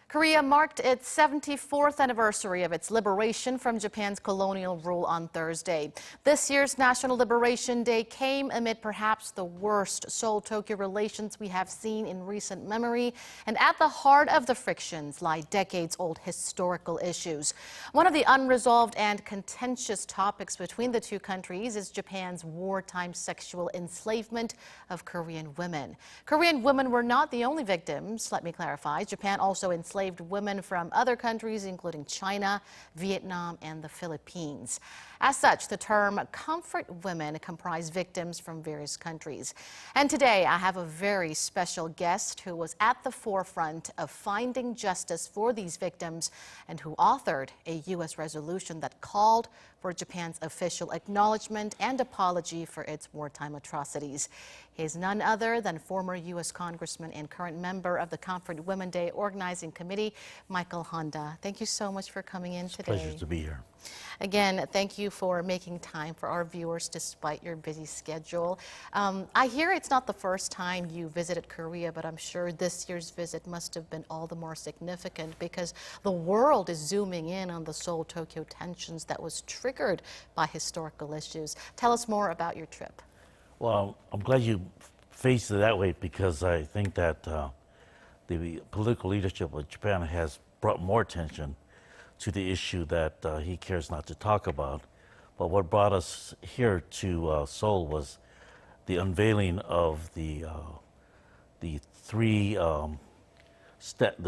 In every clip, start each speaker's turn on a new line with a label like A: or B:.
A: Korea marked its 74th anniversary of its liberation from Japan's colonial rule on Thursday. This year's National Liberation Day came amid perhaps the worst Seoul-Tokyo relations we have seen in recent memory, and at the heart of the frictions lie decades-old historical issues. One of the unresolved and contentious topics between the two countries is Japan's wartime sexual enslavement of Korean women. Korean women were not the only victims, let me clarify. Japan also enslaved women from other countries, including China, Vietnam, and the Philippines. As such, the term comfort women comprise victims from various countries. And today, I have a very special guest who was at the forefront of finding justice for these victims and who authored a U.S. resolution that called for Japan's official acknowledgement and apology for its wartime atrocities. He is none other than former U.S. Congressman and current member of the Comfort Women Day Organizing Committee, Michael Honda. Thank you so much for coming in today.
B: It's a pleasure to be here.
A: Again, thank you for making time for our viewers despite your busy schedule. I hear it's not the first time you visited Korea, but I'm sure this year's visit must have been all the more significant because the world is zooming in on the Seoul-Tokyo tensions that was triggered by historical issues. Tell us more about your trip.
B: Well, I'm glad you faced it that way because I think that the political leadership of Japan has brought more attention to the issue that he cares not to talk about. But what brought us here to Seoul was the unveiling of the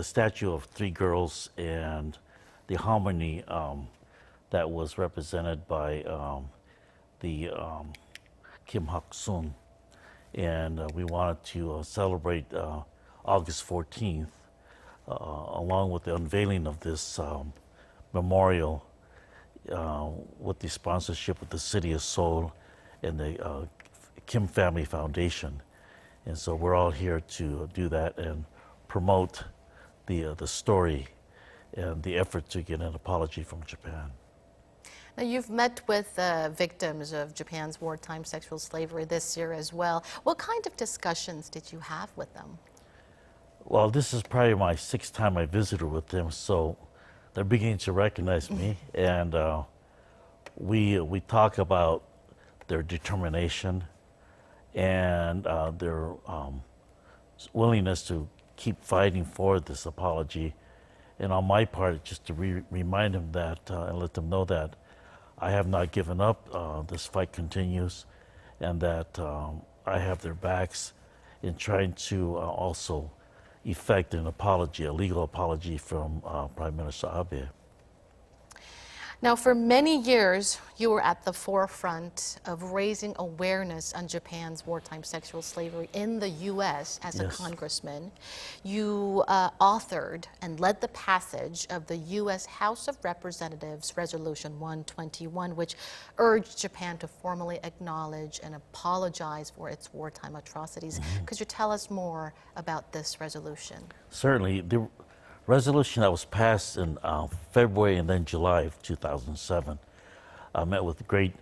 B: statue of three girls and the harmony that was represented by the Kim Hak-sun. And we wanted to celebrate August 14th along with the unveiling of this memorial with the sponsorship of the City of Seoul and the Kim Family Foundation. And so we're all here to do that and promote the story and the effort to get an apology from Japan.
A: Now, you've met with victims of Japan's wartime sexual slavery this year as well. What kind of discussions did you have with them?
B: Well, this is probably my sixth time I visited with them, so they're beginning to recognize me, and we talk about their determination and their willingness to keep fighting for this apology. And on my part, just to remind them that and let them know that I have not given up. This fight continues, and that I have their backs in trying to also effect an apology, a legal apology from Prime Minister Abe.
A: Now, for many years, you were at the forefront of raising awareness on Japan's wartime sexual slavery in the U.S. as a congressman. You authored and led the passage of the U.S. House of Representatives Resolution 121, which urged Japan to formally acknowledge and apologize for its wartime atrocities. Could you tell us more about this resolution?
B: Certainly. The resolution that was passed in February and then July of 2007 met with great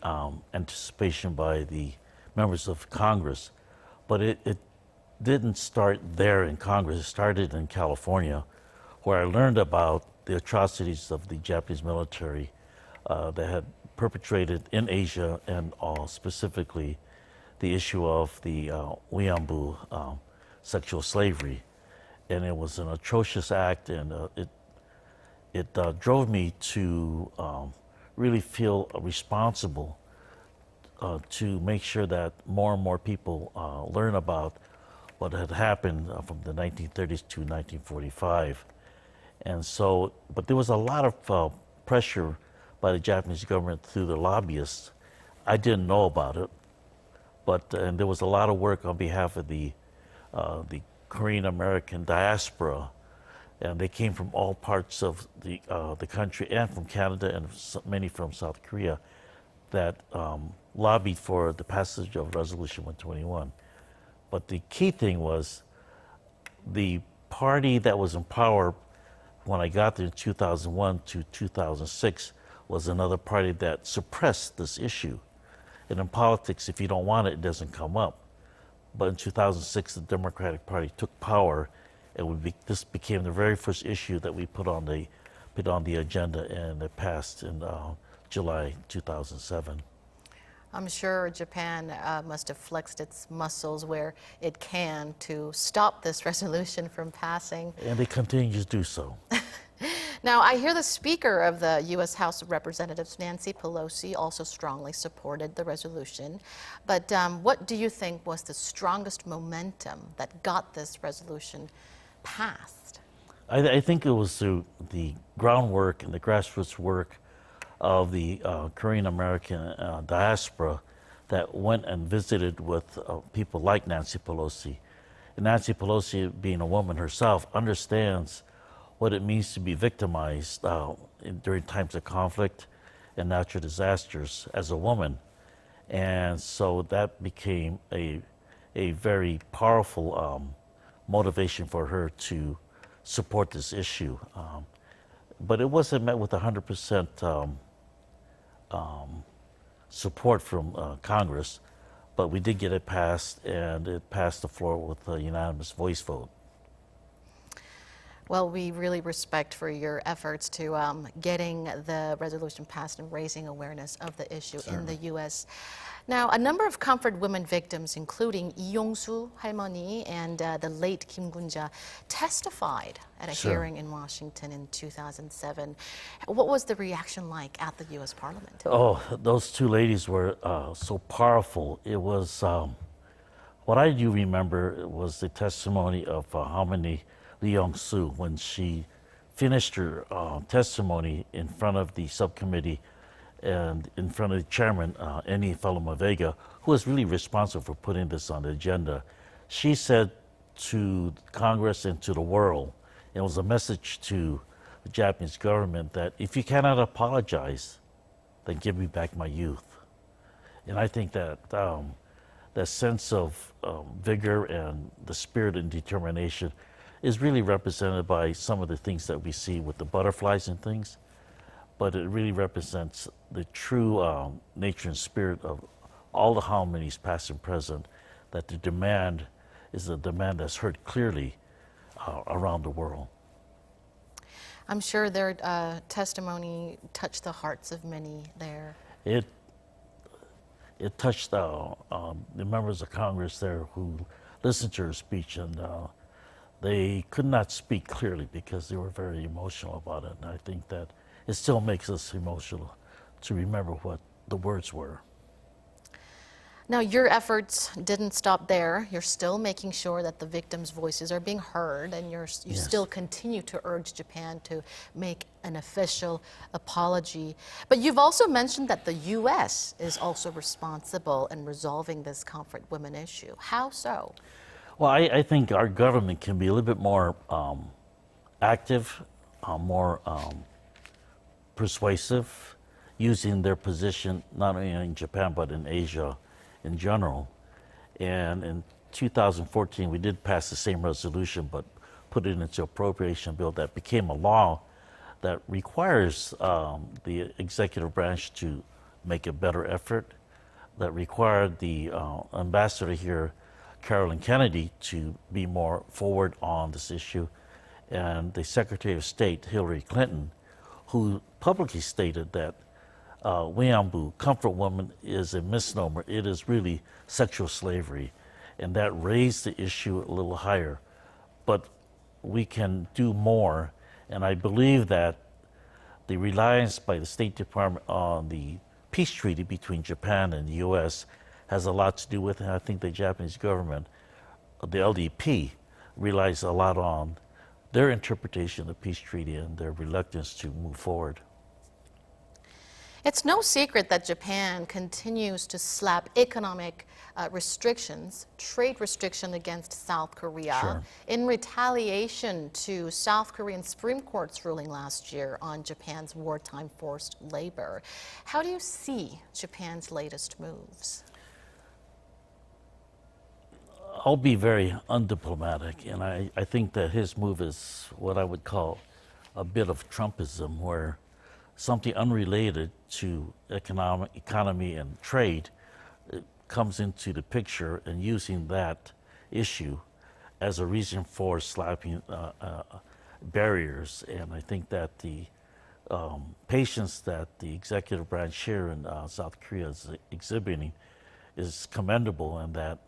B: anticipation by the members of Congress. But it didn't start there in Congress. It started in California, where I learned about the atrocities of the Japanese military that had perpetrated in Asia, and specifically the issue of the Wianbu sexual slavery. And it was an atrocious act, and it drove me to really feel responsible to make sure that more and more people learn about what had happened from the 1930s to 1945. And so, but there was a lot of pressure by the Japanese government through the lobbyists. I didn't know about it, but and there was a lot of work on behalf of the Korean American diaspora, and they came from all parts of the country and from Canada and many from South Korea that lobbied for the passage of Resolution 121. But the key thing was the party that was in power when I got there in 2001 to 2006 was another party that suppressed this issue. And in politics, if you don't want it, it doesn't come up. But in 2006, the Democratic Party took power, And this became the very first issue that we put on the agenda, and it passed in July 2007.
A: I'm sure Japan must have flexed its muscles where it can to stop this resolution from passing.
B: And they continue to do so.
A: Now, I hear the Speaker of the U.S. House of Representatives, Nancy Pelosi, also strongly supported the resolution. But what do you think was the strongest momentum that got this resolution passed?
B: I think it was through the groundwork and the grassroots work of the Korean American diaspora that went and visited with people like Nancy Pelosi. And Nancy Pelosi, being a woman herself, understands what it means to be victimized during times of conflict and natural disasters as a woman. And so that became a very powerful motivation for her to support this issue. But it wasn't met with 100% support from Congress, but we did get it passed, and it passed the floor with a unanimous voice vote.
A: Well, we really respect for your efforts to getting the resolution passed and raising awareness of the issue in the U.S. Now, a number of comfort women victims, including Lee Yong-soo 할머니 and the late Kim Gun-ja, testified at a hearing in Washington in 2007. What was the reaction like at the U.S. Parliament?
B: Oh, those two ladies were so powerful. It was, what I do remember was the testimony of harmony Lee Yong-soo when she finished her testimony in front of the subcommittee and in front of the chairman, Eni Falumavega, who was really responsible for putting this on the agenda. She said to Congress and to the world, it was a message to the Japanese government that if you cannot apologize, then give me back my youth. And I think that that sense of vigor and the spirit and determination is really represented by some of the things that we see with the butterflies and things, but it really represents the true nature and spirit of all the harmonies, past and present, that the demand is a demand that's heard clearly around the world.
A: I'm sure their testimony touched the hearts of many there.
B: It touched the members of Congress there who listened to her speech, and they could not speak clearly because they were very emotional about it. And I think that it still makes us emotional to remember what the words were.
A: Now, your efforts didn't stop there. You're still making sure that the victims' voices are being heard, and you still continue to urge Japan to make an official apology. But you've also mentioned that the U.S. is also responsible in resolving this comfort women issue. How so?
B: Well, I think our government can be a little bit more active, more persuasive, using their position not only in Japan but in Asia in general. And in 2014, we did pass the same resolution, but put it into appropriation bill that became a law that requires the executive branch to make a better effort, that required the ambassador here, Carolyn Kennedy, to be more forward on this issue, and the Secretary of State, Hillary Clinton, who publicly stated that Weeaboo, comfort woman, is a misnomer. It is really sexual slavery, and that raised the issue a little higher. But we can do more, and I believe that the reliance by the State Department on the peace treaty between Japan and the U.S. has a lot to do with it. And I think the Japanese government, the LDP, relies a lot on their interpretation of the peace treaty and their reluctance to move forward.
A: It's no secret that Japan continues to slap economic restrictions, trade restriction against South Korea in retaliation to South Korean Supreme Court's ruling last year on Japan's wartime forced labor. How do you see Japan's latest moves?
B: I'll be very undiplomatic, and I think that his move is what I would call a bit of Trumpism, where something unrelated to economy and trade comes into the picture, and using that issue as a reason for slapping barriers. And I think that the patience that the executive branch here in South Korea is exhibiting is commendable, and that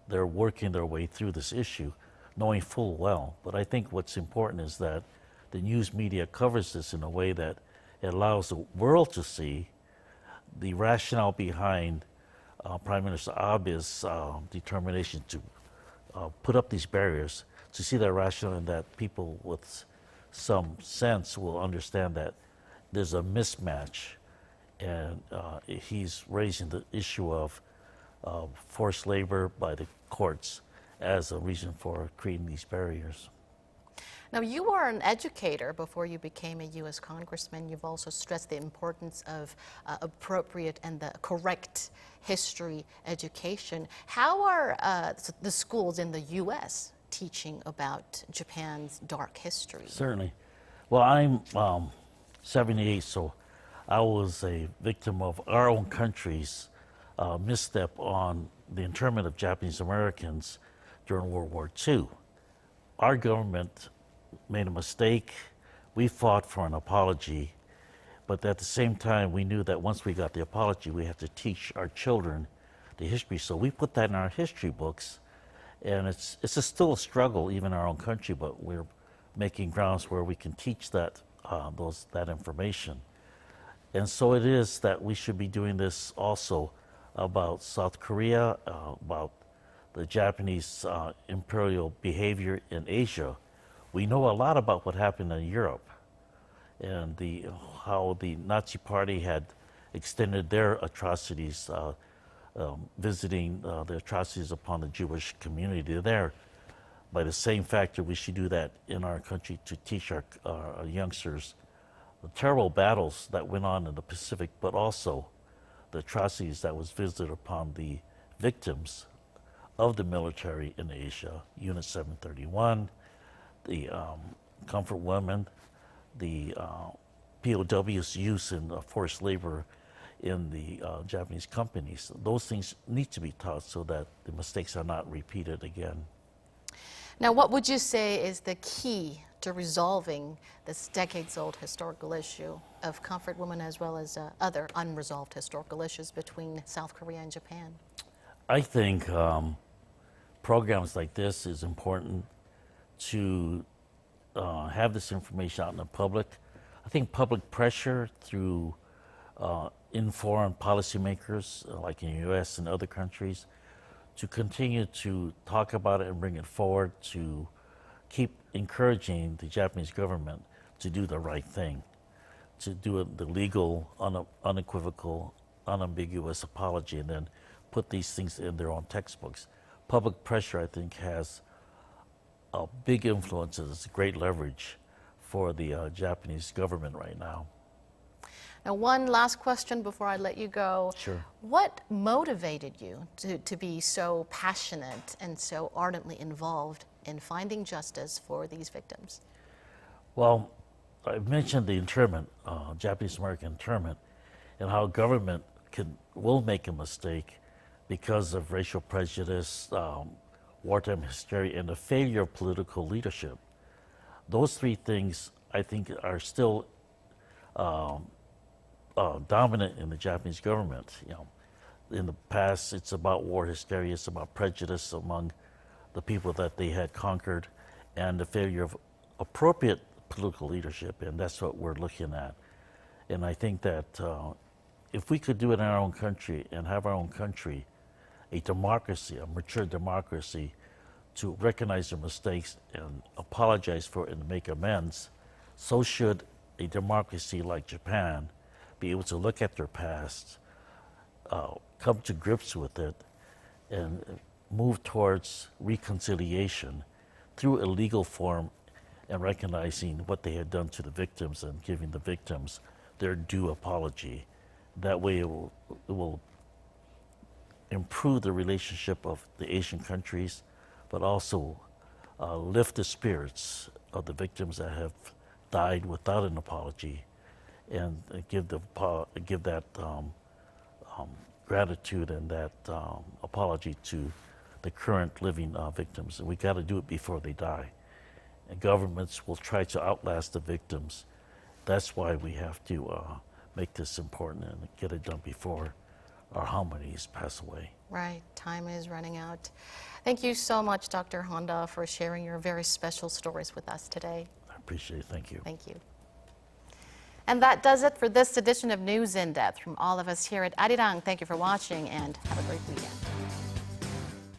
B: they're working their way through this issue, knowing full well. But I think what's important is that the news media covers this in a way that it allows the world to see the rationale behind Prime Minister Abe's determination to put up these barriers, to see that rationale, and that people with some sense will understand that there's a mismatch. And he's raising the issue of forced labor by the courts as a reason for creating these barriers.
A: Now, you were an educator before you became a U.S. congressman. You've also stressed the importance of appropriate and the correct history education. How are the schools in the U.S. teaching about Japan's dark history?
B: Certainly. Well, I'm 78, so I was a victim of our own country's misstep on the internment of Japanese Americans during World War II. Our government made a mistake. We fought for an apology, but at the same time, we knew that once we got the apology, we had to teach our children the history. So we put that in our history books, and it's still a struggle, even in our own country, but we're making grounds where we can teach that that information. And so it is that we should be doing this also about South Korea, about the Japanese imperial behavior in Asia. We know a lot about what happened in Europe, and how the Nazi Party had extended their atrocities, visiting the atrocities upon the Jewish community there. By the same factor, we should do that in our country to teach our youngsters the terrible battles that went on in the Pacific, but also the atrocities that was visited upon the victims of the military in Asia, Unit 731, the comfort women, the POW's use in forced labor in the Japanese companies. Those things need to be taught so that the mistakes are not repeated again.
A: Now, what would you say is the key to resolving this decades-old historical issue of comfort women, as well as other unresolved historical issues between South Korea and Japan?
B: I think programs like this is important to have this information out in the public. I think public pressure through informed policymakers, like in the U.S. and other countries, to continue to talk about it and bring it forward, to keep encouraging the Japanese government to do the right thing, to do the legal, unequivocal, unambiguous apology, and then put these things in their own textbooks. Public pressure, I think, has a big influence, it's great leverage for the Japanese government right now.
A: Now, one last question before I let you go.
B: Sure.
A: What motivated you to be so passionate and so ardently involved in finding justice for these victims?
B: Well, I mentioned the internment, Japanese-American internment, and how government will make a mistake because of racial prejudice, wartime hysteria, and the failure of political leadership. Those three things, I think, are still dominant in the Japanese government. You know, in the past, it's about war hysteria, it's about prejudice among the people that they had conquered, and the failure of appropriate political leadership, and that's what we're looking at. And I think that if we could do it in our own country and have our own country, a democracy, a mature democracy, to recognize their mistakes and apologize for it and make amends, so should a democracy like Japan be able to look at their past, come to grips with it, and move towards reconciliation through a legal form and recognizing what they had done to the victims and giving the victims their due apology. That way it will improve the relationship of the Asian countries, but also lift the spirits of the victims that have died without an apology, and give that gratitude and that apology to the current living victims, and we got to do it before they die. And governments will try to outlast the victims. That's why we have to make this important and get it done before our hominies pass away.
A: Right, time is running out. Thank you so much, Dr. Honda, for sharing your very special stories with us today.
B: I appreciate it. Thank you.
A: Thank you. And that does it for this edition of News in Depth. From all of us here at Arirang, thank you for watching and have a great weekend.